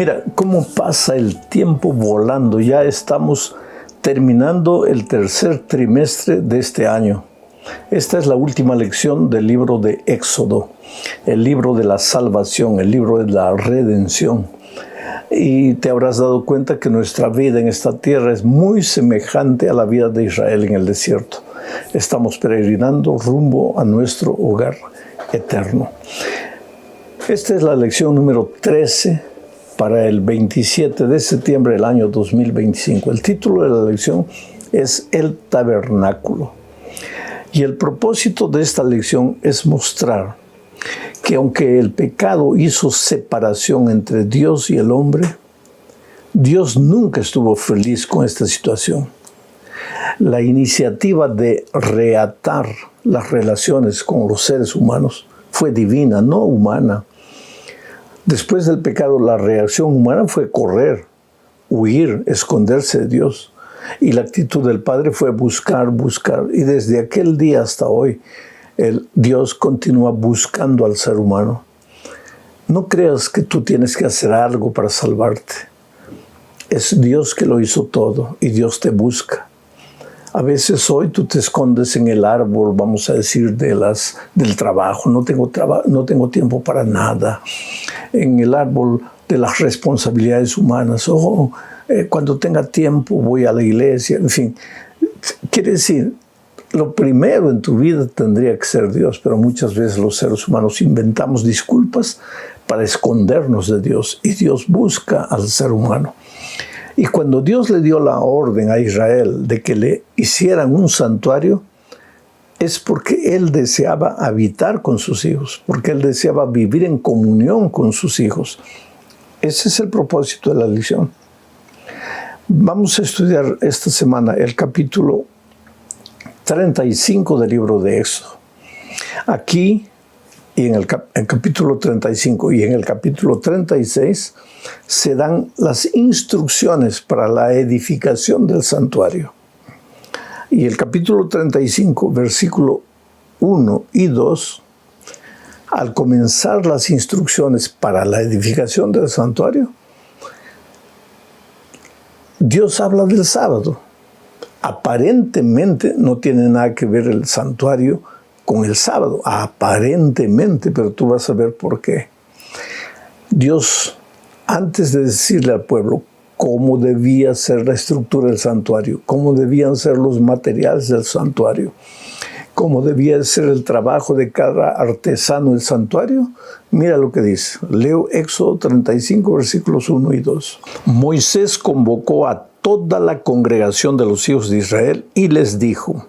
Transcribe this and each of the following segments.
Mira cómo pasa el tiempo volando. Ya estamos terminando el tercer trimestre de este año. Esta es la última lección del libro de Éxodo, el libro de la salvación, el libro de la redención. Y te habrás dado cuenta que nuestra vida en esta tierra es muy semejante a la vida de Israel en el desierto. Estamos peregrinando rumbo a nuestro hogar eterno. Esta es la lección número 13 para el 27 de septiembre del año 2025. El título de la lección es El Tabernáculo. Y el propósito de esta lección es mostrar que aunque el pecado hizo separación entre Dios y el hombre, Dios nunca estuvo feliz con esta situación. La iniciativa de reatar las relaciones con los seres humanos fue divina, no humana. Después del pecado, la reacción humana fue correr, huir, esconderse de Dios. Y la actitud del Padre fue buscar. Y desde aquel día hasta hoy, Dios continúa buscando al ser humano. No creas que tú tienes que hacer algo para salvarte. Es Dios que lo hizo todo y Dios te busca. A veces hoy tú te escondes en el árbol, vamos a decir, del trabajo. No tengo tiempo para nada. En el árbol de las responsabilidades humanas. Cuando tenga tiempo voy a la iglesia. En fin, quiere decir, lo primero en tu vida tendría que ser Dios, pero muchas veces los seres humanos inventamos disculpas para escondernos de Dios. Y Dios busca al ser humano. Y cuando Dios le dio la orden a Israel de que le hicieran un santuario, es porque Él deseaba habitar con sus hijos, porque Él deseaba vivir en comunión con sus hijos. Ese es el propósito de la lección. Vamos a estudiar esta semana el capítulo 35 del libro de Éxodo. Aquí, y en el capítulo 35 y en el capítulo 36, se dan las instrucciones para la edificación del santuario. Y el capítulo 35, versículo 1 y 2, al comenzar las instrucciones para la edificación del santuario, Dios habla del sábado. Aparentemente no tiene nada que ver el santuario con el sábado. Aparentemente, pero tú vas a ver por qué. Dios, antes de decirle al pueblo cómo debía ser la estructura del santuario, cómo debían ser los materiales del santuario, cómo debía ser el trabajo de cada artesano del santuario, mira lo que dice. Leo Éxodo 35, versículos 1 y 2. Moisés convocó a toda la congregación de los hijos de Israel y les dijo: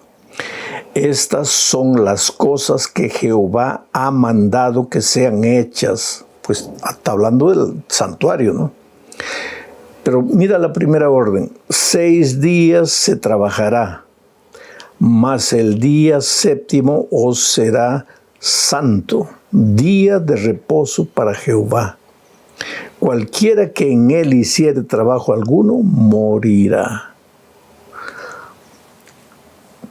estas son las cosas que Jehová ha mandado que sean hechas. Pues está hablando del santuario, ¿no? Pero mira la primera orden. 6 días se trabajará, mas el día séptimo os será santo, día de reposo para Jehová. Cualquiera que en él hiciere trabajo alguno, morirá.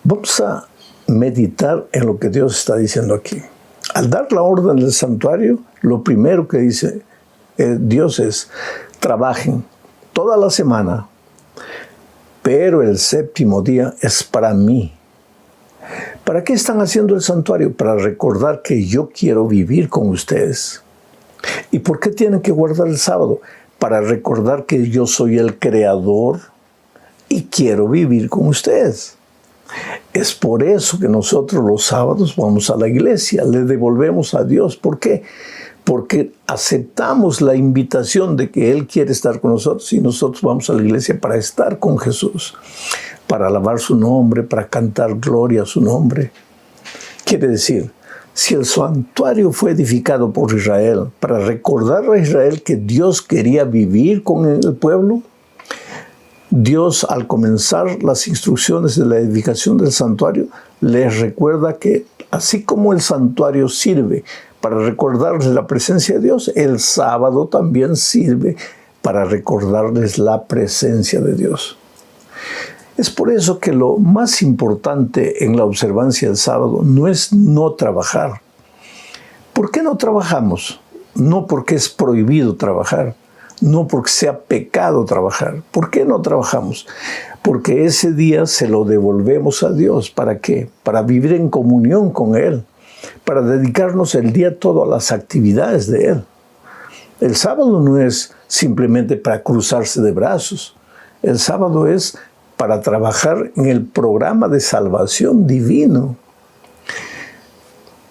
Vamos a meditar en lo que Dios está diciendo aquí. Al dar la orden del santuario, lo primero que dice Dios es: trabajen toda la semana, pero el séptimo día es para mí. ¿Para qué están haciendo el santuario? Para recordar que yo quiero vivir con ustedes. ¿Y por qué tienen que guardar el sábado? Para recordar que yo soy el creador y quiero vivir con ustedes. Es por eso que nosotros los sábados vamos a la iglesia, le devolvemos a Dios. ¿Por qué? Porque aceptamos la invitación de que Él quiere estar con nosotros y nosotros vamos a la iglesia para estar con Jesús, para alabar su nombre, para cantar gloria a su nombre. Quiere decir, si el santuario fue edificado por Israel para recordar a Israel que Dios quería vivir con el pueblo, Dios, al comenzar las instrucciones de la edificación del santuario, les recuerda que así como el santuario sirve para recordarles la presencia de Dios, el sábado también sirve para recordarles la presencia de Dios. Es por eso que lo más importante en la observancia del sábado no es no trabajar. ¿Por qué no trabajamos? No porque es prohibido trabajar. no porque sea pecado trabajar. ¿Por qué no trabajamos? Porque ese día se lo devolvemos a Dios. ¿Para qué? Para vivir en comunión con Él, para dedicarnos el día todo a las actividades de Él. El sábado no es simplemente para cruzarse de brazos. El sábado es para trabajar en el programa de salvación divino.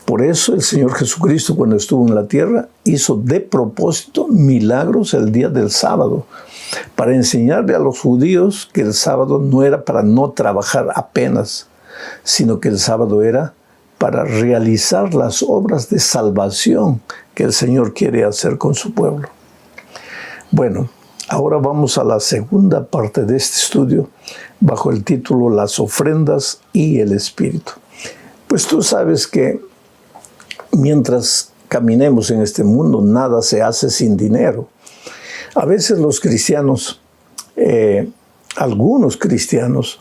Por eso el Señor Jesucristo, cuando estuvo en la tierra, hizo de propósito milagros el día del sábado, para enseñarle a los judíos que el sábado no era para no trabajar apenas, sino que el sábado era para realizar las obras de salvación que el Señor quiere hacer con su pueblo. Bueno, ahora vamos a la segunda parte de este estudio, bajo el título Las ofrendas y el Espíritu. Pues tú sabes que mientras caminemos en este mundo, nada se hace sin dinero. A veces los cristianos, algunos cristianos,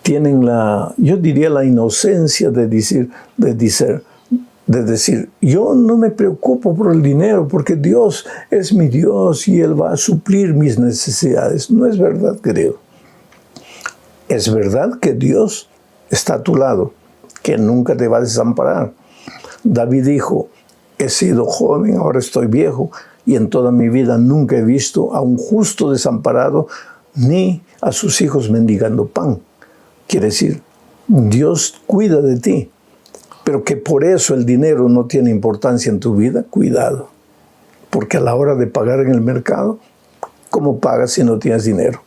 tienen yo diría la inocencia de decir, yo no me preocupo por el dinero porque Dios es mi Dios y Él va a suplir mis necesidades. No es verdad, querido. Es verdad que Dios está a tu lado, que nunca te va a desamparar. David dijo, he sido joven, ahora estoy viejo, y en toda mi vida nunca he visto a un justo desamparado, ni a sus hijos mendigando pan. Quiere decir, Dios cuida de ti, pero que por eso el dinero no tiene importancia en tu vida, cuidado. Porque a la hora de pagar en el mercado, ¿cómo pagas si no tienes dinero?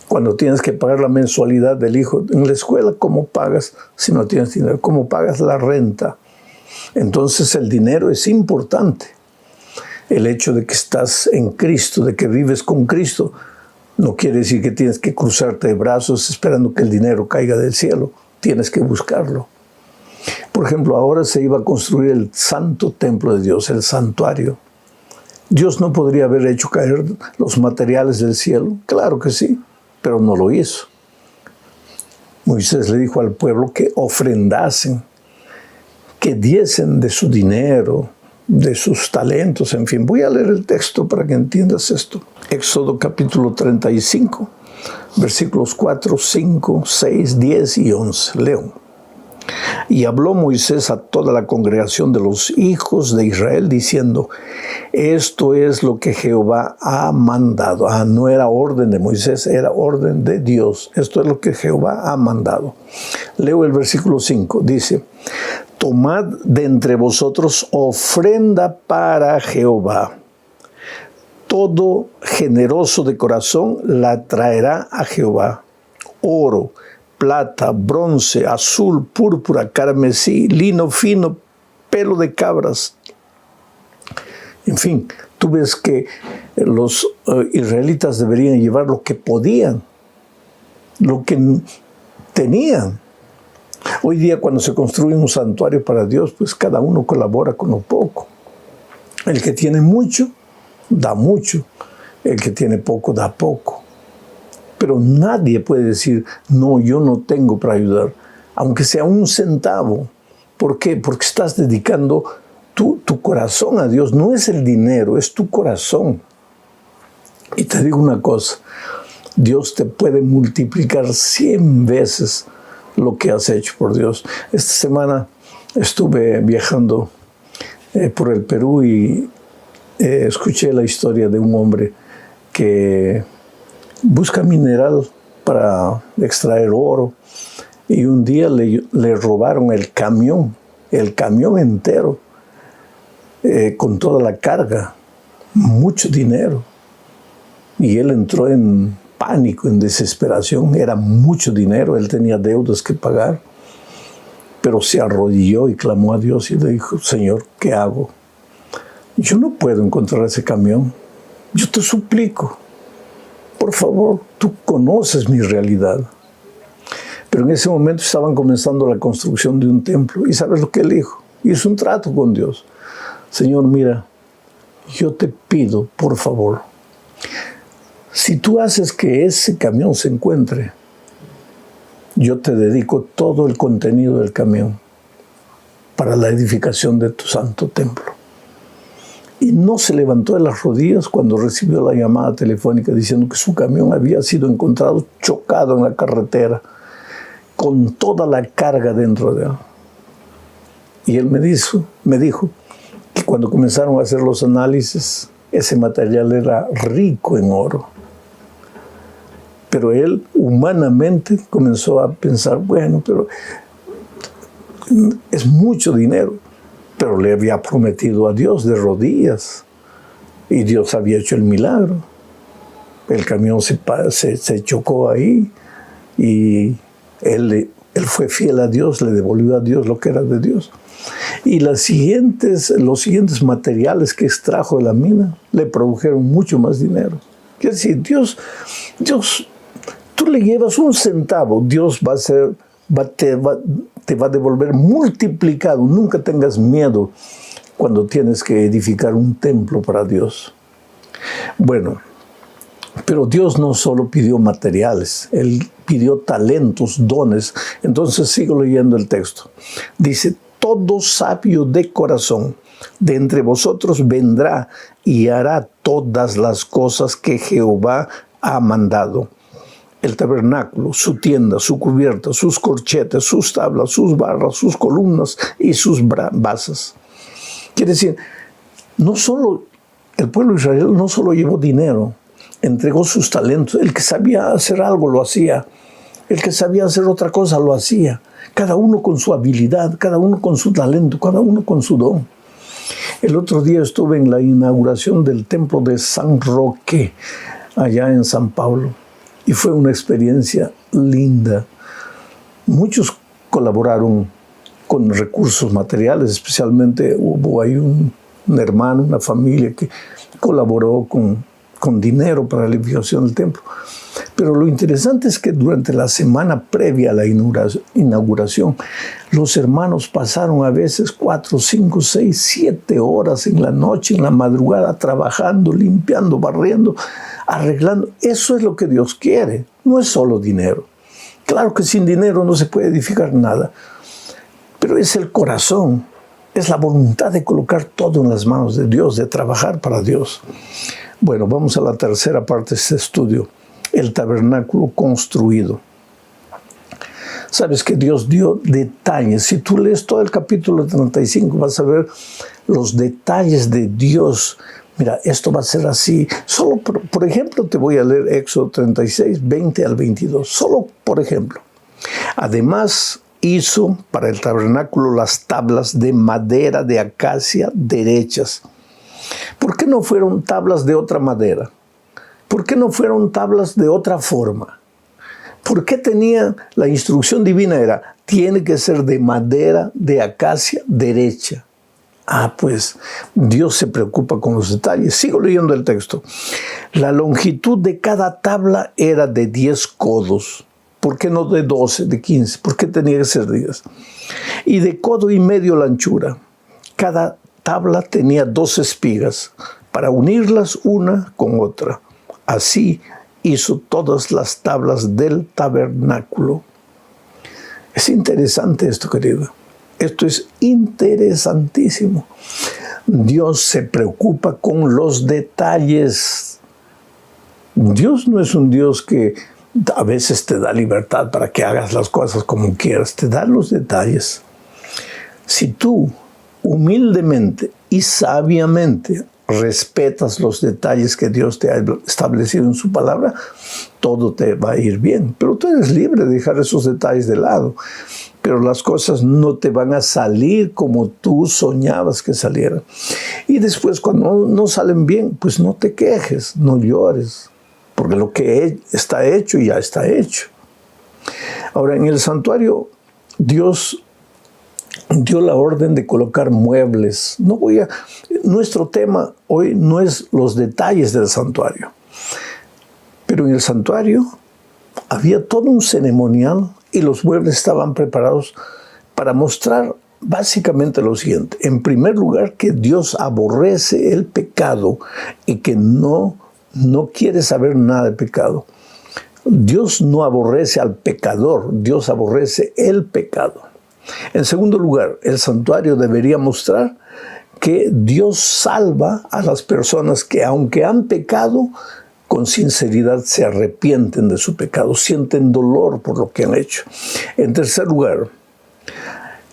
Cuando tienes que pagar la mensualidad del hijo en la escuela, ¿cómo pagas si no tienes dinero? ¿Cómo pagas la renta? Entonces el dinero es importante. El hecho de que estás en Cristo, de que vives con Cristo, no quiere decir que tienes que cruzarte de brazos esperando que el dinero caiga del cielo. Tienes que buscarlo. Por ejemplo, ahora se iba a construir el santo templo de Dios, el santuario. ¿Dios no podría haber hecho caer los materiales del cielo? Claro que sí, pero no lo hizo. Moisés le dijo al pueblo que ofrendasen, que diesen de su dinero, de sus talentos, en fin. Voy a leer el texto para que entiendas esto. Éxodo capítulo 35, versículos 4, 5, 6, 10 y 11. Leo. Y habló Moisés a toda la congregación de los hijos de Israel, diciendo, esto es lo que Jehová ha mandado. No era orden de Moisés, era orden de Dios. Esto es lo que Jehová ha mandado. Leo el versículo 5, dice, tomad de entre vosotros ofrenda para Jehová. Todo generoso de corazón la traerá a Jehová. Oro, plata, bronce, azul, púrpura, carmesí, lino fino, pelo de cabras. En fin, tú ves que los israelitas deberían llevar lo que podían, lo que tenían. Hoy día cuando se construye un santuario para Dios, pues cada uno colabora con lo poco. El que tiene mucho, da mucho. El que tiene poco, da poco. Pero nadie puede decir, no, yo no tengo para ayudar, aunque sea un centavo. ¿Por qué? Porque estás dedicando tu corazón a Dios. No es el dinero, es tu corazón. Y te digo una cosa, Dios te puede multiplicar 100 veces lo que has hecho por Dios. Esta semana estuve viajando por el Perú y escuché la historia de un hombre que busca mineral para extraer oro y un día le robaron el camión entero con toda la carga, mucho dinero. Y él entró en pánico, en desesperación. Era mucho dinero, él tenía deudas que pagar, pero se arrodilló y clamó a Dios y le dijo, Señor, ¿qué hago? Yo no puedo encontrar ese camión. Yo te suplico, por favor, tú conoces mi realidad. Pero en ese momento estaban comenzando la construcción de un templo. ¿Y sabes lo que él dijo? Hizo un trato con Dios. Señor, mira, yo te pido, por favor, si tú haces que ese camión se encuentre, yo te dedico todo el contenido del camión para la edificación de tu santo templo. y no se levantó de las rodillas cuando recibió la llamada telefónica diciendo que su camión había sido encontrado chocado en la carretera con toda la carga dentro de él. Y él me dijo que cuando comenzaron a hacer los análisis, ese material era rico en oro. Pero él humanamente comenzó a pensar, bueno, pero es mucho dinero. Pero le había prometido a Dios de rodillas. Y Dios había hecho el milagro. El camión se chocó ahí. Y él fue fiel a Dios, le devolvió a Dios lo que era de Dios. Y los siguientes materiales que extrajo de la mina le produjeron mucho más dinero. Quiere decir, Dios, tú le llevas un centavo, Dios te va a devolver multiplicado. Nunca tengas miedo cuando tienes que edificar un templo para Dios. Bueno, pero Dios no solo pidió materiales, Él pidió talentos, dones. Entonces sigo leyendo el texto. Dice, todo sabio de corazón de entre vosotros vendrá y hará todas las cosas que Jehová ha mandado. El tabernáculo, su tienda, su cubierta, sus corchetes, sus tablas, sus barras, sus columnas y sus basas. Quiere decir, el pueblo de Israel no solo llevó dinero, entregó sus talentos. El que sabía hacer algo lo hacía. El que sabía hacer otra cosa lo hacía. Cada uno con su habilidad, cada uno con su talento, cada uno con su don. El otro día estuve en la inauguración del templo de San Roque, allá en San Paulo. Y fue una experiencia linda. Muchos colaboraron con recursos materiales, especialmente hubo ahí un hermano, una familia que colaboró con dinero para la edificación del templo. Pero lo interesante es que durante la semana previa a la inauguración, los hermanos pasaron a veces 4, 5, 6, 7 horas en la noche, en la madrugada, trabajando, limpiando, barriendo, arreglando. Eso es lo que Dios quiere, no es solo dinero. Claro que sin dinero no se puede edificar nada, pero es el corazón, es la voluntad de colocar todo en las manos de Dios, de trabajar para Dios. Bueno, vamos a la tercera parte de este estudio, el tabernáculo construido. Sabes que Dios dio detalles. Si tú lees todo el capítulo 35, vas a ver los detalles de Dios. Mira, esto va a ser así. Solo, por ejemplo, te voy a leer Éxodo 36, 20 al 22. Solo, por ejemplo. Además, hizo para el tabernáculo las tablas de madera de acacia derechas. ¿Por qué no fueron tablas de otra madera? ¿Por qué no fueron tablas de otra forma? ¿Por qué tenía la instrucción divina? Tiene que ser de madera de acacia derecha. Pues Dios se preocupa con los detalles. Sigo leyendo el texto. La longitud de cada tabla era de 10 codos. ¿Por qué no de 12, de 15? ¿Por qué tenía que ser 10? Y de codo y medio la anchura. Cada tabla tenía 2 espigas para unirlas una con otra. Así hizo todas las tablas del tabernáculo. Es interesante esto, querido. Esto es interesantísimo. Dios se preocupa con los detalles. Dios no es un Dios que a veces te da libertad para que hagas las cosas como quieras. Te da los detalles. Si tú humildemente y sabiamente respetas los detalles que Dios te ha establecido en su palabra, todo te va a ir bien. Pero tú eres libre de dejar esos detalles de lado. Pero las cosas no te van a salir como tú soñabas que salieran. Y después, cuando no salen bien, pues no te quejes, no llores. Porque lo que está hecho, ya está hecho. Ahora, en el santuario, Dios dio la orden de colocar muebles. Nuestro tema hoy no es los detalles del santuario, pero en el santuario había todo un ceremonial y los muebles estaban preparados para mostrar básicamente lo siguiente. En primer lugar, que Dios aborrece el pecado y que no quiere saber nada de pecado. Dios no aborrece al pecador, Dios aborrece el pecado. En segundo lugar, el santuario debería mostrar que Dios salva a las personas que, aunque han pecado, con sinceridad se arrepienten de su pecado, sienten dolor por lo que han hecho. En tercer lugar,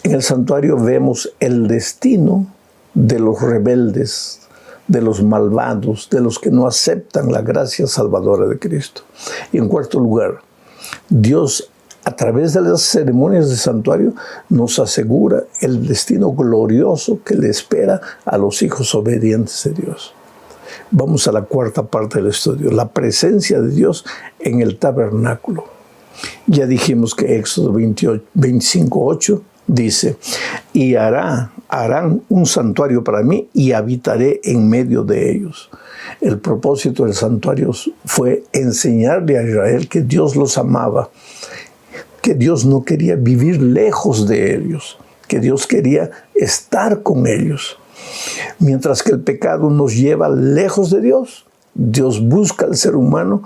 en el santuario vemos el destino de los rebeldes, de los malvados, de los que no aceptan la gracia salvadora de Cristo. Y en cuarto lugar, Dios, a través de las ceremonias del santuario, nos asegura el destino glorioso que le espera a los hijos obedientes de Dios. Vamos a la cuarta parte del estudio, la presencia de Dios en el tabernáculo. Ya dijimos que Éxodo 25:8 dice, y harán un santuario para mí y habitaré en medio de ellos. El propósito del santuario fue enseñarle a Israel que Dios los amaba, que Dios no quería vivir lejos de ellos, que Dios quería estar con ellos. Mientras que el pecado nos lleva lejos de Dios, Dios busca al ser humano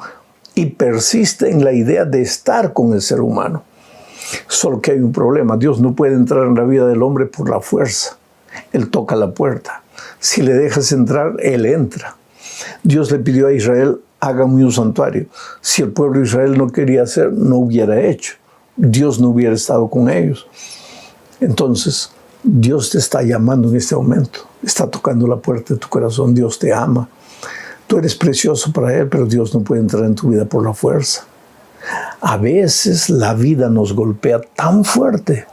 y persiste en la idea de estar con el ser humano. Solo que hay un problema. Dios no puede entrar en la vida del hombre por la fuerza. Él toca la puerta. Si le dejas entrar, Él entra. Dios le pidió a Israel, hágame un santuario. Si el pueblo de Israel no quería hacer, no hubiera hecho. Dios no hubiera estado con ellos. Entonces, Dios te está llamando en este momento. Está tocando la puerta de tu corazón. Dios te ama. Tú eres precioso para Él, pero Dios no puede entrar en tu vida por la fuerza. A veces la vida nos golpea tan fuerte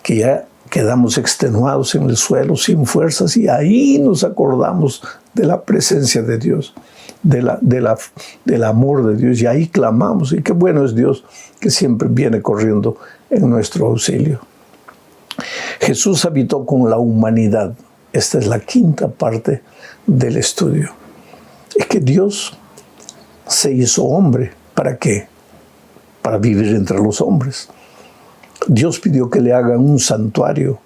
que ya quedamos extenuados en el suelo, sin fuerzas, y ahí nos acordamos de la presencia de Dios, del amor de Dios, y ahí clamamos. Y qué bueno es Dios que siempre viene corriendo en nuestro auxilio. Jesús habitó con la humanidad. Esta es la quinta parte del estudio. Es que Dios se hizo hombre. ¿Para qué? Para vivir entre los hombres. Dios pidió que le hagan un santuario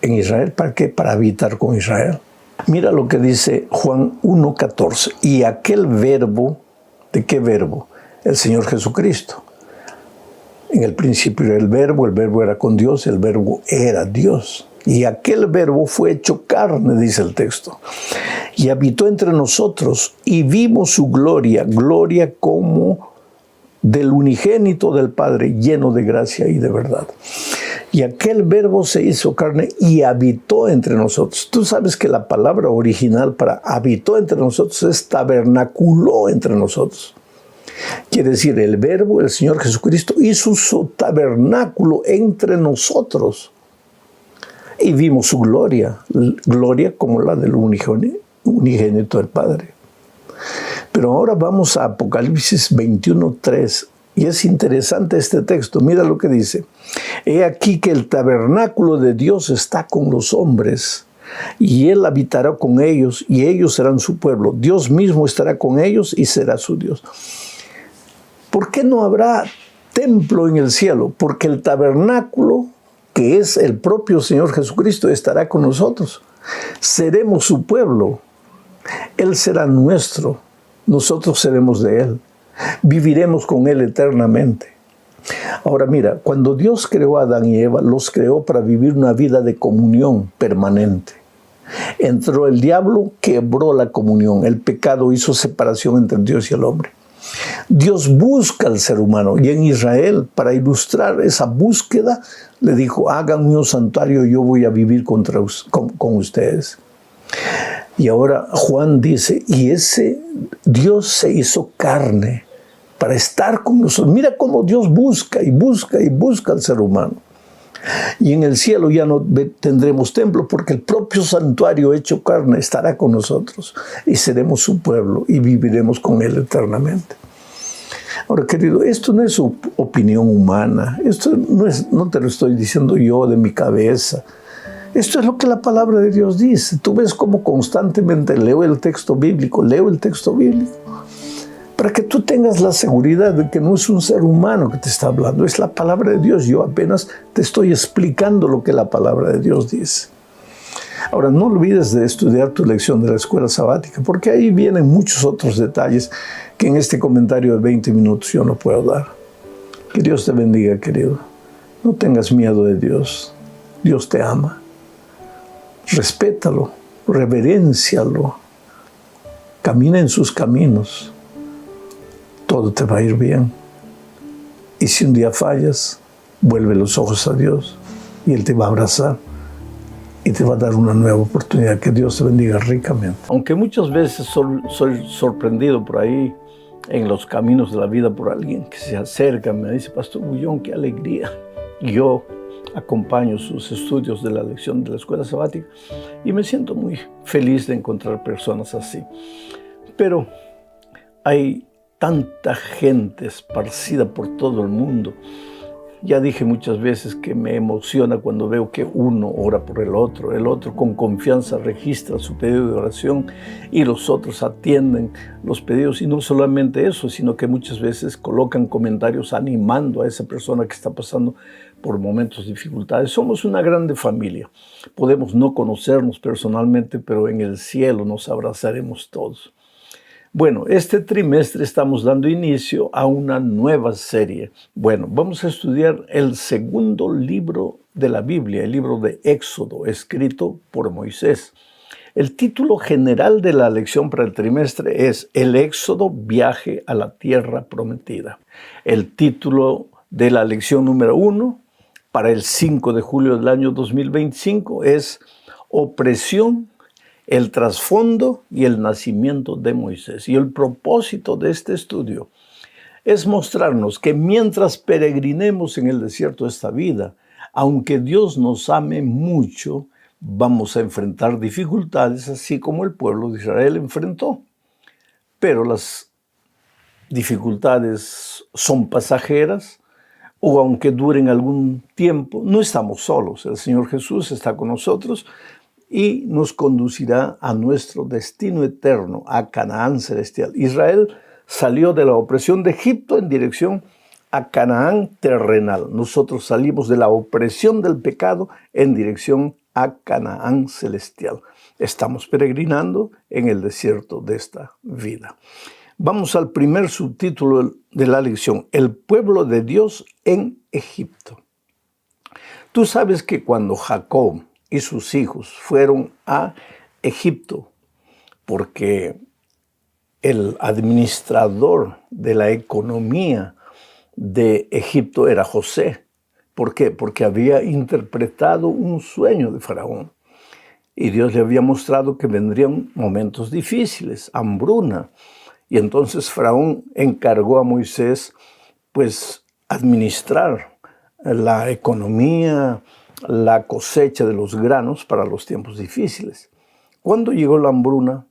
en Israel. ¿Para qué? Para habitar con Israel. Mira lo que dice Juan 1:14. Y aquel verbo, ¿de qué verbo? El Señor Jesucristo. En el principio era el verbo era con Dios, el verbo era Dios. Y aquel verbo fue hecho carne, dice el texto, y habitó entre nosotros y vimos su gloria, gloria como del unigénito del Padre, lleno de gracia y de verdad. Y aquel verbo se hizo carne y habitó entre nosotros. Tú sabes que la palabra original para habitó entre nosotros es tabernaculó entre nosotros. Quiere decir, el verbo, el Señor Jesucristo, hizo su tabernáculo entre nosotros. Y vimos su gloria, gloria como la del unigénito del Padre. Pero ahora vamos a Apocalipsis 21:3. Y es interesante este texto. Mira lo que dice. He aquí que el tabernáculo de Dios está con los hombres, y Él habitará con ellos, y ellos serán su pueblo. Dios mismo estará con ellos y será su Dios. ¿Por qué no habrá templo en el cielo? Porque el tabernáculo, que es el propio Señor Jesucristo, estará con nosotros. Seremos su pueblo. Él será nuestro. Nosotros seremos de Él. Viviremos con Él eternamente. Ahora mira, cuando Dios creó a Adán y Eva, los creó para vivir una vida de comunión permanente. Entró el diablo, quebró la comunión. El pecado hizo separación entre Dios y el hombre. Dios busca al ser humano, y en Israel, para ilustrar esa búsqueda, le dijo, hagan un santuario, yo voy a vivir con ustedes. Y ahora Juan dice, y ese Dios se hizo carne para estar con nosotros. Mira cómo Dios busca y busca y busca al ser humano. Y en el cielo ya no tendremos templo, porque el propio santuario hecho carne estará con nosotros y seremos su pueblo y viviremos con Él eternamente. Ahora, querido, esto no es su opinión humana, esto no te lo estoy diciendo yo de mi cabeza. Esto es lo que la palabra de Dios dice. Tú ves cómo constantemente leo el texto bíblico, para que tú tengas la seguridad de que no es un ser humano que te está hablando, es la palabra de Dios. Yo apenas te estoy explicando lo que la palabra de Dios dice. Ahora, no olvides de estudiar tu lección de la escuela sabática, porque ahí vienen muchos otros detalles que en este comentario de 20 minutos yo no puedo dar. Que Dios te bendiga, querido. No tengas miedo de Dios. Dios te ama. respétalo, reveréncialo, camina en sus caminos, todo te va a ir bien. Y si un día fallas, vuelve los ojos a Dios y Él te va a abrazar y te va a dar una nueva oportunidad. Que Dios te bendiga ricamente. Aunque muchas veces soy sorprendido por ahí en los caminos de la vida por alguien que se acerca, me dice: Pastor Bullón, qué alegría. Yo acompaño sus estudios de la lección de la escuela sabática y me siento muy feliz de encontrar personas así. Pero hay tanta gente esparcida por todo el mundo. Ya dije muchas veces que me emociona cuando veo que uno ora por el otro con confianza registra su pedido de oración y los otros atienden los pedidos. Y no solamente eso, sino que muchas veces colocan comentarios animando a esa persona que está pasando por momentos de dificultades. Somos una grande familia. Podemos no conocernos personalmente, pero en el cielo nos abrazaremos todos. Bueno, este trimestre estamos dando inicio a una nueva serie. Bueno, vamos a estudiar el segundo libro de la Biblia, el libro de Éxodo, escrito por Moisés. El título general de la lección para el trimestre es El Éxodo, viaje a la tierra prometida. El título de la lección número 1 para el 5 de julio del año 2025 es Opresión, el trasfondo y el nacimiento de Moisés. Y el propósito de este estudio es mostrarnos que mientras peregrinemos en el desierto de esta vida, aunque Dios nos ame mucho, vamos a enfrentar dificultades, así como el pueblo de Israel enfrentó. Pero las dificultades son pasajeras, o aunque duren algún tiempo, no estamos solos. El Señor Jesús está con nosotros y nos conducirá a nuestro destino eterno, a Canaán celestial. Israel salió de la opresión de Egipto en dirección a Canaán terrenal. Nosotros salimos de la opresión del pecado en dirección a Canaán celestial. Estamos peregrinando en el desierto de esta vida. Vamos al primer subtítulo de la lección: El pueblo de Dios en Egipto. Tú sabes que cuando Jacob y sus hijos fueron a Egipto, porque el administrador de la economía de Egipto era José. ¿Por qué? Porque había interpretado un sueño de Faraón. Y Dios le había mostrado que vendrían momentos difíciles, hambruna. Y entonces Faraón encargó a Moisés, pues, administrar la economía, la cosecha de los granos para los tiempos difíciles. Cuando llegó la hambruna,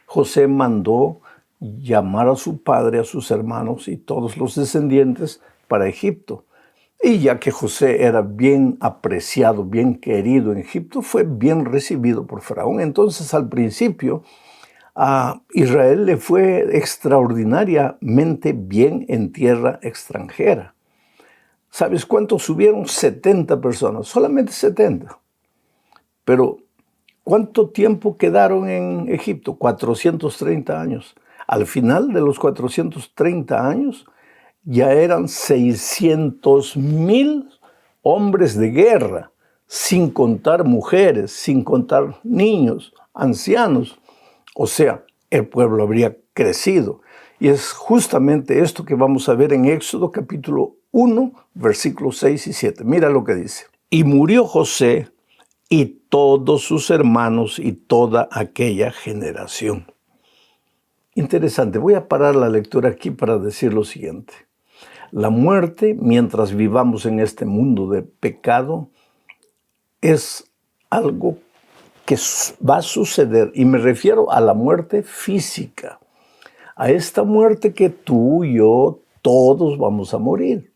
José mandó llamar a su padre, a sus hermanos y todos los descendientes para Egipto. Y ya que José era bien apreciado, bien querido en Egipto, fue bien recibido por Faraón. Entonces, al principio, a Israel le fue extraordinariamente bien en tierra extranjera. ¿Sabes cuántos subieron? 70 personas, solamente 70. Pero, ¿cuánto tiempo quedaron en Egipto? 430 años. Al final de los 430 años, ya eran 600,000 hombres de guerra, sin contar mujeres, sin contar niños, ancianos. O sea, el pueblo habría crecido. Y es justamente esto que vamos a ver en Éxodo capítulo 1, versículos 6 y 7. Mira lo que dice. Y murió José y todos sus hermanos y toda aquella generación. Interesante. Voy a parar la lectura aquí para decir lo siguiente. La muerte, mientras vivamos en este mundo de pecado, es algo que va a suceder. Y me refiero a la muerte física. A esta muerte que tú y yo, todos vamos a morir.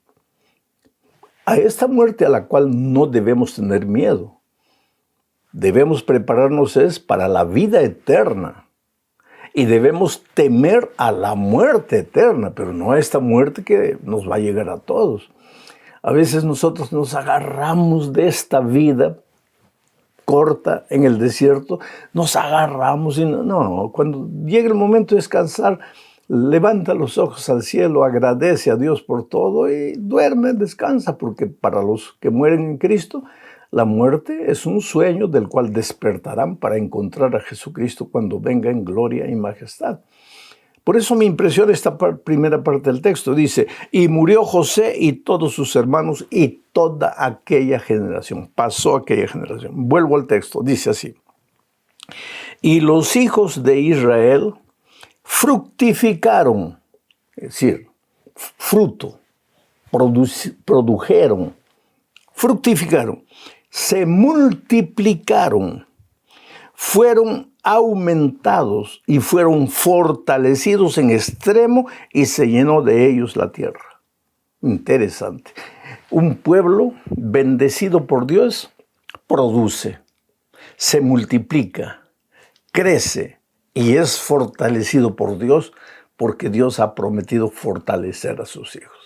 A esta muerte a la cual no debemos tener miedo. Debemos prepararnos para la vida eterna. Y debemos temer a la muerte eterna, pero no a esta muerte que nos va a llegar a todos. A veces nosotros nos agarramos de esta vida corta en el desierto, nos agarramos y no, cuando llegue el momento de descansar, levanta los ojos al cielo, agradece a Dios por todo y duerme, descansa, porque para los que mueren en Cristo, La muerte es un sueño del cual despertarán para encontrar a Jesucristo cuando venga en gloria y majestad. Por eso me impresiona esta primera parte del texto. Dice, y murió José y todos sus hermanos y toda aquella generación. Pasó aquella generación. Vuelvo al texto. Dice así. Y los hijos de Israel fructificaron, es decir, fruto, produjeron, fructificaron, se multiplicaron, fueron aumentados y fueron fortalecidos en extremo y se llenó de ellos la tierra. Interesante. Un pueblo bendecido por Dios produce, se multiplica, crece y es fortalecido por Dios porque Dios ha prometido fortalecer a sus hijos.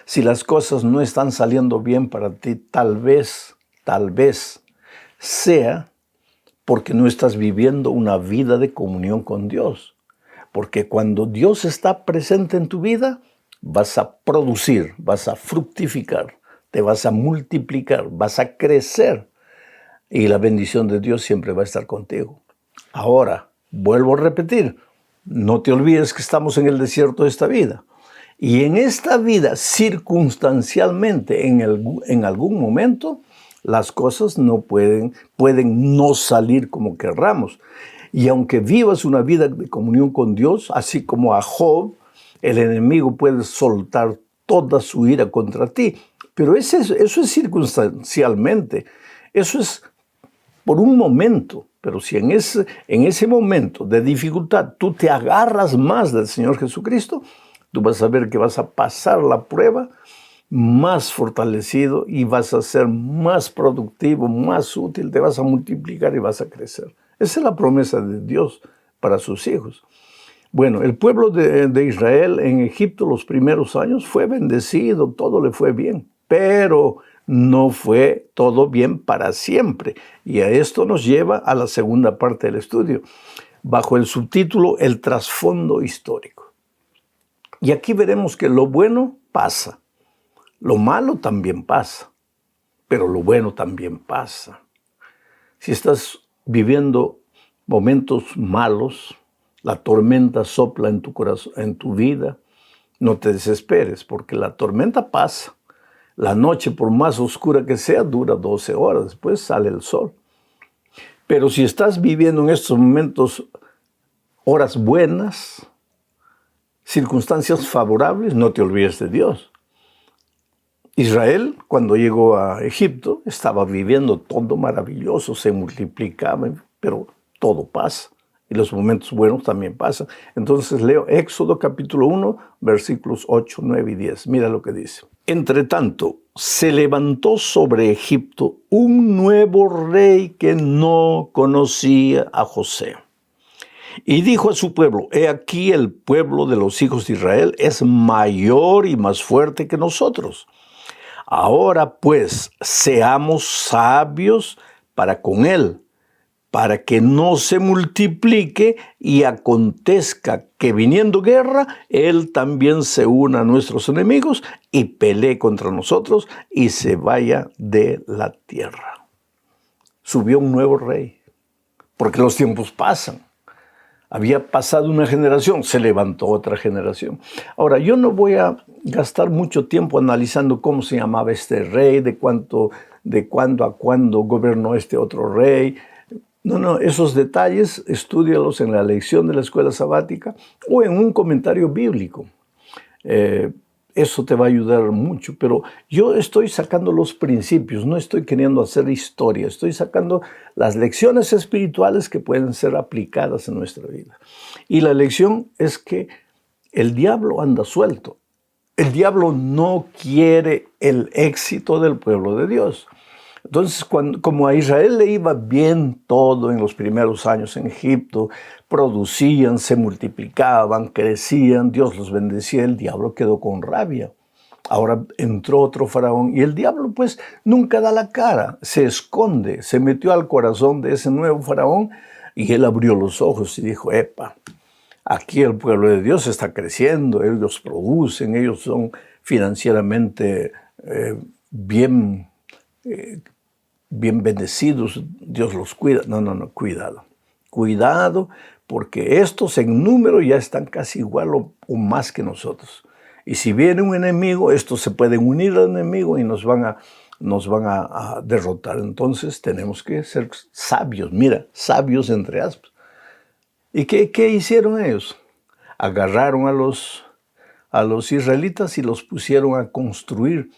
Si las cosas no están saliendo bien para ti, tal vez sea porque no estás viviendo una vida de comunión con Dios. Porque cuando Dios está presente en tu vida, vas a producir, vas a fructificar, te vas a multiplicar, vas a crecer y la bendición de Dios siempre va a estar contigo. Ahora, vuelvo a repetir, no te olvides que estamos en el desierto de esta vida. Y en esta vida, circunstancialmente, en algún momento, las cosas no pueden no salir como querramos. Y aunque vivas una vida de comunión con Dios, así como a Job, el enemigo puede soltar toda su ira contra ti. Pero eso es circunstancialmente. Eso es por un momento. Pero si en ese momento de dificultad tú te agarras más del Señor Jesucristo, tú vas a ver que vas a pasar la prueba más fortalecido y vas a ser más productivo, más útil, te vas a multiplicar y vas a crecer. Esa es la promesa de Dios para sus hijos. Bueno, el pueblo de Israel en Egipto los primeros años fue bendecido, todo le fue bien, pero no fue todo bien para siempre. Y a esto nos lleva a la segunda parte del estudio, bajo el subtítulo El trasfondo histórico. Y aquí veremos que lo bueno pasa. Lo malo también pasa, pero lo bueno también pasa. Si estás viviendo momentos malos, la tormenta sopla en tu corazón, en tu vida, no te desesperes, porque la tormenta pasa. La noche, por más oscura que sea, dura 12 horas, después sale el sol. Pero si estás viviendo en estos momentos horas buenas, circunstancias favorables, no te olvides de Dios. Israel, cuando llegó a Egipto, estaba viviendo todo maravilloso, se multiplicaba, pero todo pasa. Y los momentos buenos también pasan. Entonces leo Éxodo capítulo 1, versículos 8, 9 y 10. Mira lo que dice. Entre tanto, se levantó sobre Egipto un nuevo rey que no conocía a José. Y dijo a su pueblo, he aquí el pueblo de los hijos de Israel es mayor y más fuerte que nosotros. Ahora pues, seamos sabios para con él, para que no se multiplique y acontezca que viniendo guerra, él también se una a nuestros enemigos y pelee contra nosotros y se vaya de la tierra. Subió un nuevo rey, porque los tiempos pasan. Había pasado una generación, se levantó otra generación. Ahora, yo no voy a gastar mucho tiempo analizando cómo se llamaba este rey, de cuándo a cuándo gobernó este otro rey. No, esos detalles estúdialos en la lección de la escuela sabática o en un comentario bíblico. Eso te va a ayudar mucho, pero yo estoy sacando los principios, no estoy queriendo hacer historia, estoy sacando las lecciones espirituales que pueden ser aplicadas en nuestra vida. Y la lección es que el diablo anda suelto. El diablo no quiere el éxito del pueblo de Dios. Entonces, como a Israel le iba bien todo en los primeros años en Egipto, producían, se multiplicaban, crecían, Dios los bendecía, el diablo quedó con rabia. Ahora entró otro faraón y el diablo pues nunca da la cara, se esconde, se metió al corazón de ese nuevo faraón y él abrió los ojos y dijo, epa, aquí el pueblo de Dios está creciendo, ellos producen, ellos son financieramente bien bien bendecidos, Dios los cuida. No, no, no, cuidado. Cuidado, porque estos en número ya están casi igual o más que nosotros. Y si viene un enemigo, estos se pueden unir al enemigo y nos van a derrotar. Entonces tenemos que ser sabios, mira, sabios entre aspas. ¿Y qué hicieron ellos? Agarraron a los israelitas y los pusieron a construir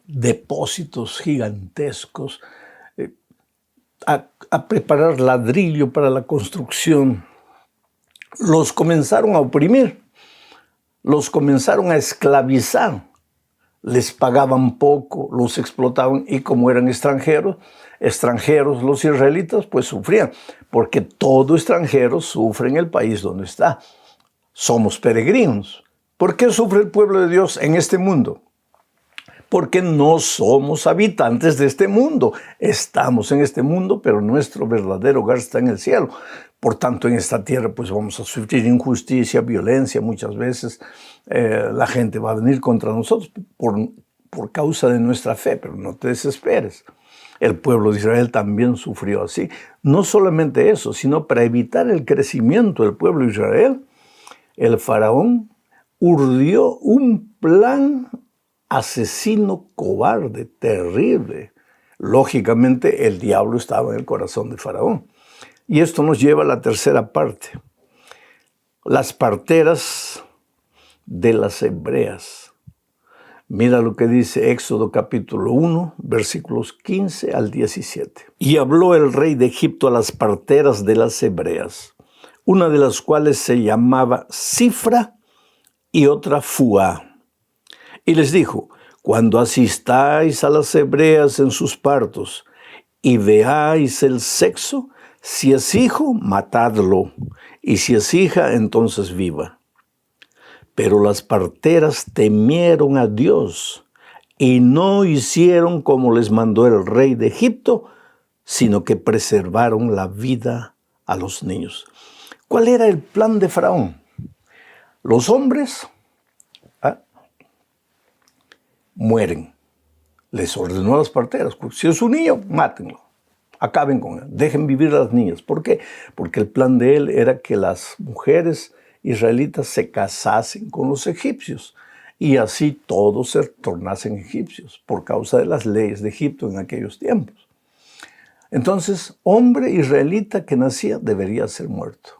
depósitos gigantescos, a preparar ladrillo para la construcción. Los comenzaron a oprimir, los comenzaron a esclavizar. Les pagaban poco, los explotaban y como eran extranjeros los israelitas pues sufrían, porque todo extranjero sufre en el país donde está. Somos peregrinos. ¿Por qué sufre el pueblo de Dios en este mundo? Porque no somos habitantes de este mundo. Estamos en este mundo, pero nuestro verdadero hogar está en el cielo. Por tanto, en esta tierra pues vamos a sufrir injusticia, violencia. Muchas veces la gente va a venir contra nosotros por causa de nuestra fe, pero no te desesperes. El pueblo de Israel también sufrió así. No solamente eso, sino para evitar el crecimiento del pueblo de Israel, el faraón urdió un plan asesino, cobarde, terrible. Lógicamente, el diablo estaba en el corazón de Faraón. Y esto nos lleva a la tercera parte. Las parteras de las hebreas. Mira lo que dice Éxodo capítulo 1, versículos 15 al 17. Y habló el rey de Egipto a las parteras de las hebreas, una de las cuales se llamaba Cifra y otra Fuá. Y les dijo, cuando asistáis a las hebreas en sus partos y veáis el sexo, si es hijo, matadlo, y si es hija, entonces viva. Pero las parteras temieron a Dios y no hicieron como les mandó el rey de Egipto, sino que preservaron la vida a los niños. ¿Cuál era el plan de Faraón? Los hombres mueren. Les ordenó a las parteras, si es un niño, mátenlo, acaben con él, dejen vivir a las niñas. ¿Por qué? Porque el plan de él era que las mujeres israelitas se casasen con los egipcios y así todos se tornasen egipcios por causa de las leyes de Egipto en aquellos tiempos. Entonces, hombre israelita que nacía debería ser muerto.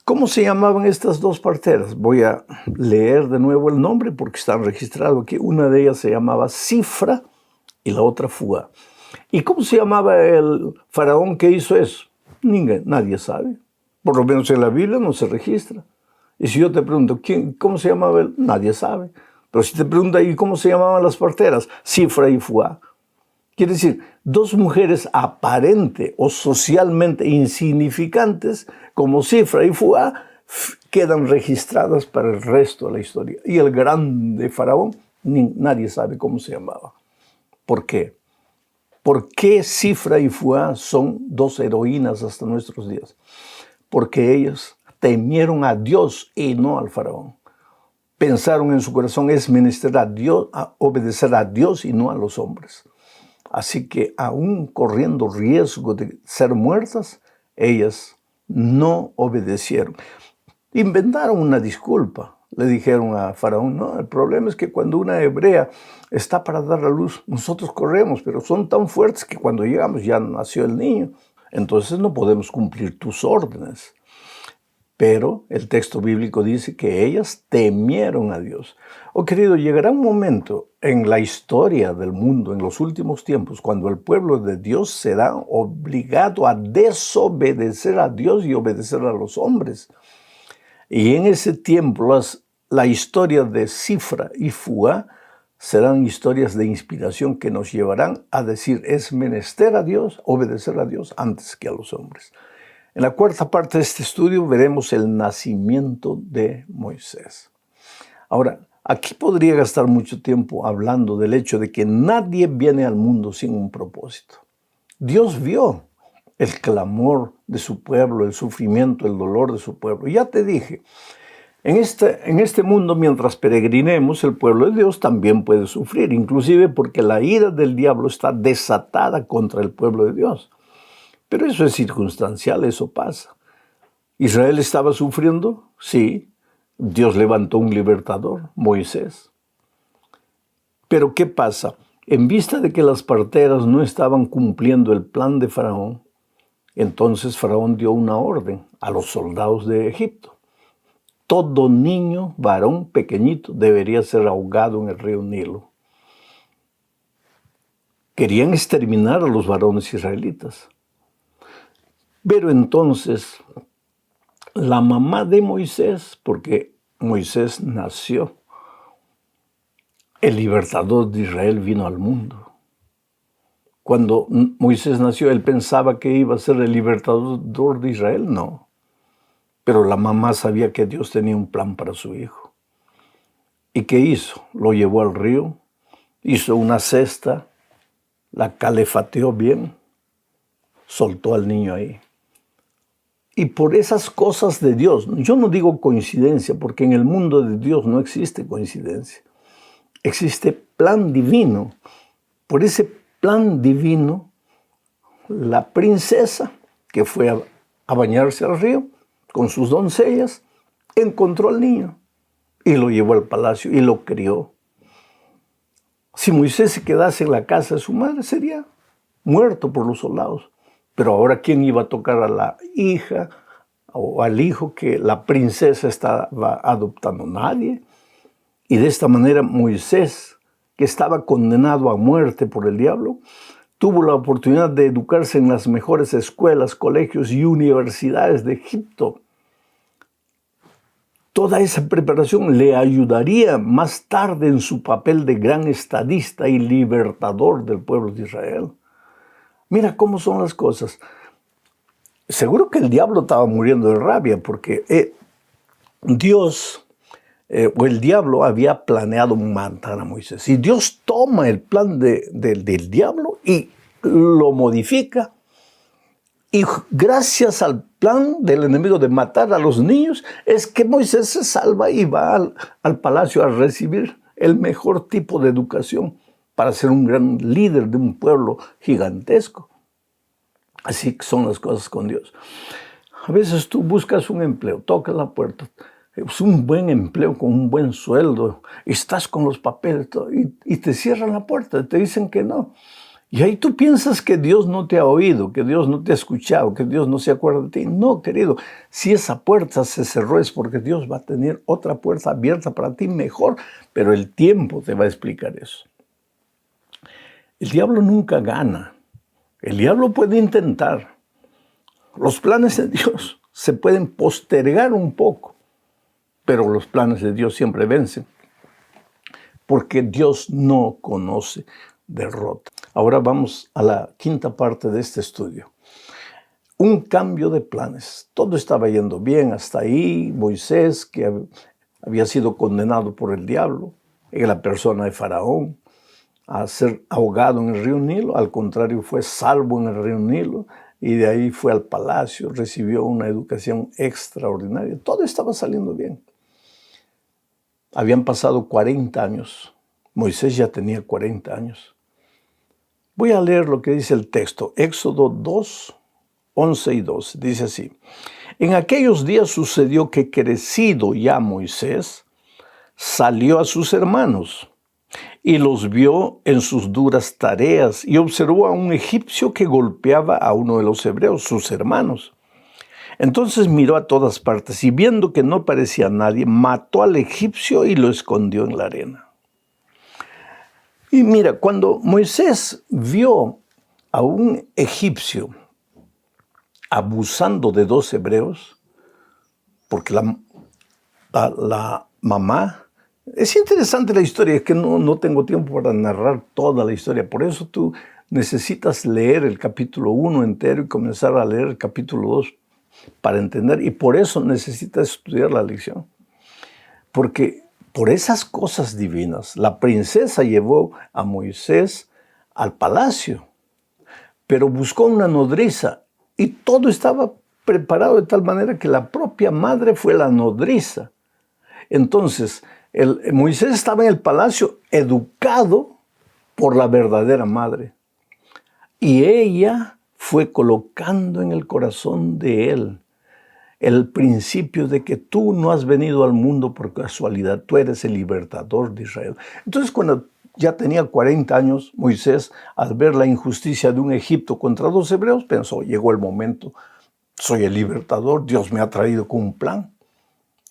¿Cómo se llamaban estas dos parteras? Voy a leer de nuevo el nombre porque están registrados aquí. Una de ellas se llamaba Cifra y la otra Fuá. ¿Y cómo se llamaba el faraón que hizo eso? Nadie sabe. Por lo menos en la Biblia no se registra. Y si yo te pregunto, ¿cómo se llamaba él? Nadie sabe. Pero si te pregunto, ¿y cómo se llamaban las parteras? Cifra y Fuá. Quiere decir, dos mujeres aparente o socialmente insignificantes como Cifra y Fuá quedan registradas para el resto de la historia. Y el grande faraón, nadie sabe cómo se llamaba. ¿Por qué? ¿Por qué Cifra y Fuá son dos heroínas hasta nuestros días? Porque ellas temieron a Dios y no al faraón. Pensaron en su corazón, es menester a Dios, a obedecer a Dios y no a los hombres. Así que aún corriendo riesgo de ser muertas, ellas no obedecieron. Inventaron una disculpa. Le dijeron a Faraón, no, el problema es que cuando una hebrea está para dar a luz, nosotros corremos, pero son tan fuertes que cuando llegamos ya nació el niño. Entonces no podemos cumplir tus órdenes. Pero el texto bíblico dice que ellas temieron a Dios. Oh querido, llegará un momento en la historia del mundo, en los últimos tiempos, cuando el pueblo de Dios será obligado a desobedecer a Dios y obedecer a los hombres. Y en ese tiempo la historia de Cifra y Fuá serán historias de inspiración que nos llevarán a decir, es menester a Dios, obedecer a Dios antes que a los hombres. En la cuarta parte de este estudio veremos el nacimiento de Moisés. Ahora, aquí podría gastar mucho tiempo hablando del hecho de que nadie viene al mundo sin un propósito. Dios vio el clamor de su pueblo, el sufrimiento, el dolor de su pueblo. Ya te dije, En este mundo, mientras peregrinemos, el pueblo de Dios también puede sufrir, inclusive porque la ira del diablo está desatada contra el pueblo de Dios. Pero eso es circunstancial, eso pasa. ¿Israel estaba sufriendo? Sí. Dios levantó un libertador, Moisés. Pero ¿qué pasa? En vista de que las parteras no estaban cumpliendo el plan de Faraón, entonces Faraón dio una orden a los soldados de Egipto. Todo niño, varón pequeñito, debería ser ahogado en el río Nilo. Querían exterminar a los varones israelitas. Pero entonces, la mamá de Moisés, porque Moisés nació, el libertador de Israel vino al mundo. Cuando Moisés nació, él pensaba que iba a ser el libertador de Israel, no. Pero la mamá sabía que Dios tenía un plan para su hijo. ¿Y qué hizo? Lo llevó al río, hizo una cesta, la calefateó bien, soltó al niño ahí. Y por esas cosas de Dios, yo no digo coincidencia, porque en el mundo de Dios no existe coincidencia. Existe plan divino. Por ese plan divino, la princesa que fue a bañarse al río con sus doncellas, encontró al niño y lo llevó al palacio y lo crió. Si Moisés se quedase en la casa de su madre, sería muerto por los soldados. Pero ahora, ¿quién iba a tocar a la hija o al hijo que la princesa estaba adoptando? Nadie. Y de esta manera Moisés, que estaba condenado a muerte por el diablo, tuvo la oportunidad de educarse en las mejores escuelas, colegios y universidades de Egipto. Toda esa preparación le ayudaría más tarde en su papel de gran estadista y libertador del pueblo de Israel. Mira cómo son las cosas. Seguro que el diablo estaba muriendo de rabia porque Dios o el diablo había planeado matar a Moisés. Y Dios toma el plan del diablo y lo modifica. Y gracias al plan del enemigo de matar a los niños, es que Moisés se salva y va al palacio a recibir el mejor tipo de educación para ser un gran líder de un pueblo gigantesco. Así son las cosas con Dios. A veces tú buscas un empleo, tocas la puerta, es un buen empleo con un buen sueldo, estás con los papeles y te cierran la puerta, te dicen que no. Y ahí tú piensas que Dios no te ha oído, que Dios no te ha escuchado, que Dios no se acuerda de ti. No, querido, si esa puerta se cerró es porque Dios va a tener otra puerta abierta para ti mejor, pero el tiempo te va a explicar eso. El diablo nunca gana. El diablo puede intentar. Los planes de Dios se pueden postergar un poco, pero los planes de Dios siempre vencen, porque Dios no conoce derrota. Ahora vamos a la quinta parte de este estudio. Un cambio de planes. Todo estaba yendo bien hasta ahí. Moisés, que había sido condenado por el diablo, en la persona de Faraón, a ser ahogado en el río Nilo. Al contrario, fue salvo en el río Nilo y de ahí fue al palacio, recibió una educación extraordinaria. Todo estaba saliendo bien. Habían pasado 40 años. Moisés ya tenía 40 años. Voy a leer lo que dice el texto. Éxodo 2, 11 y 12. Dice así. En aquellos días sucedió que crecido ya Moisés, salió a sus hermanos y los vio en sus duras tareas y observó a un egipcio que golpeaba a uno de los hebreos, sus hermanos. Entonces miró a todas partes y viendo que no parecía nadie, mató al egipcio y lo escondió en la arena. Y mira, cuando Moisés vio a un egipcio abusando de dos hebreos, porque la mamá, es interesante la historia, es que no tengo tiempo para narrar toda la historia, por eso tú necesitas leer el capítulo 1 entero y comenzar a leer el capítulo 2 para entender, y por eso necesitas estudiar la lección, porque por esas cosas divinas, la princesa llevó a Moisés al palacio, pero buscó una nodriza y todo estaba preparado de tal manera que la propia madre fue la nodriza Entonces, Moisés estaba en el palacio educado por la verdadera madre. Y ella fue colocando en el corazón de él el principio de que tú no has venido al mundo por casualidad, tú eres el libertador de Israel. Entonces, cuando ya tenía 40 años, Moisés, al ver la injusticia de un Egipto contra los hebreos, pensó, llegó el momento, soy el libertador, Dios me ha traído con un plan.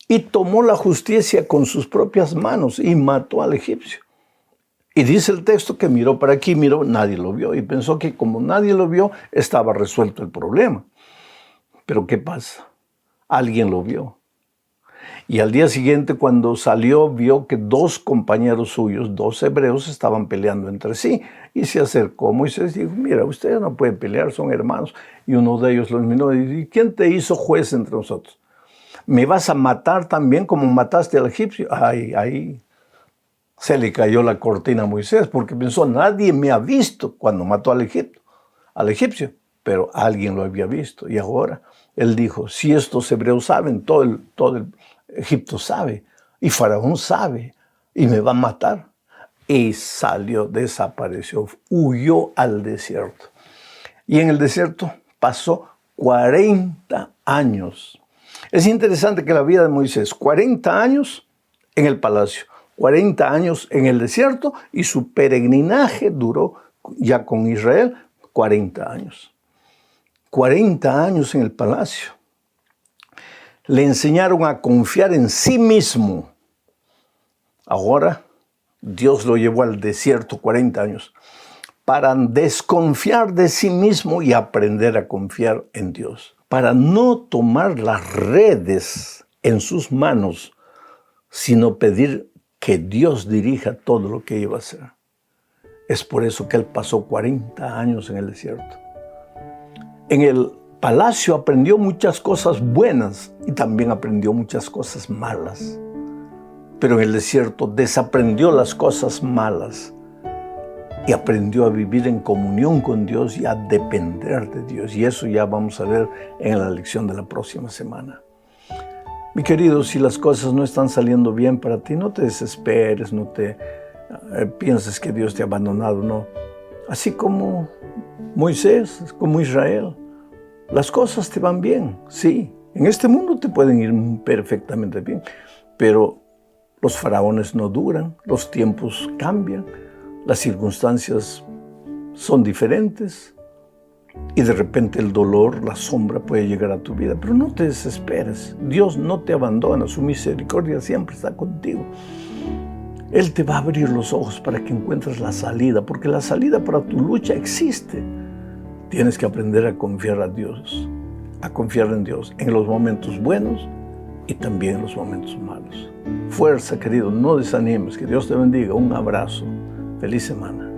Y tomó la justicia con sus propias manos y mató al egipcio. Y dice el texto que miró para aquí, miró, nadie lo vio. Y pensó que como nadie lo vio, estaba resuelto el problema. Pero ¿qué pasa? Alguien lo vio. Y al día siguiente, cuando salió, vio que dos compañeros suyos, dos hebreos, estaban peleando entre sí. Y se acercó Moisés y dijo, mira, ustedes no pueden pelear, son hermanos. Y uno de ellos los miró y dijo, ¿quién te hizo juez entre nosotros? ¿Me vas a matar también como mataste al egipcio? Ahí se le cayó la cortina a Moisés, porque pensó, nadie me ha visto cuando mató al egipcio, pero alguien lo había visto. Y ahora él dijo, si estos hebreos saben, todo el Egipto sabe, y Faraón sabe, y me va a matar. Y salió, desapareció, huyó al desierto. Y en el desierto pasó 40 años. Es interesante que la vida de Moisés, 40 años en el palacio, 40 años en el desierto, y su peregrinaje duró ya con Israel 40 años. 40 años en el palacio. Le enseñaron a confiar en sí mismo. Ahora Dios lo llevó al desierto 40 años para desconfiar de sí mismo y aprender a confiar en Dios. Para no tomar las redes en sus manos, sino pedir que Dios dirija todo lo que iba a hacer. Es por eso que él pasó 40 años en el desierto. En el palacio aprendió muchas cosas buenas y también aprendió muchas cosas malas. Pero en el desierto desaprendió las cosas malas y aprendió a vivir en comunión con Dios y a depender de Dios. Y eso ya vamos a ver en la lección de la próxima semana. Mi querido, si las cosas no están saliendo bien para ti, no te desesperes, no te pienses que Dios te ha abandonado, no. Así como Moisés, como Israel, las cosas te van bien, sí. En este mundo te pueden ir perfectamente bien, pero los faraones no duran, los tiempos cambian, las circunstancias son diferentes y de repente el dolor, la sombra puede llegar a tu vida. Pero no te desesperes, Dios no te abandona, su misericordia siempre está contigo. Él te va a abrir los ojos para que encuentres la salida, porque la salida para tu lucha existe. Tienes que aprender a confiar a Dios, a confiar en Dios en los momentos buenos y también en los momentos malos. Fuerza, querido, no desanimes, que Dios te bendiga. Un abrazo. Feliz semana.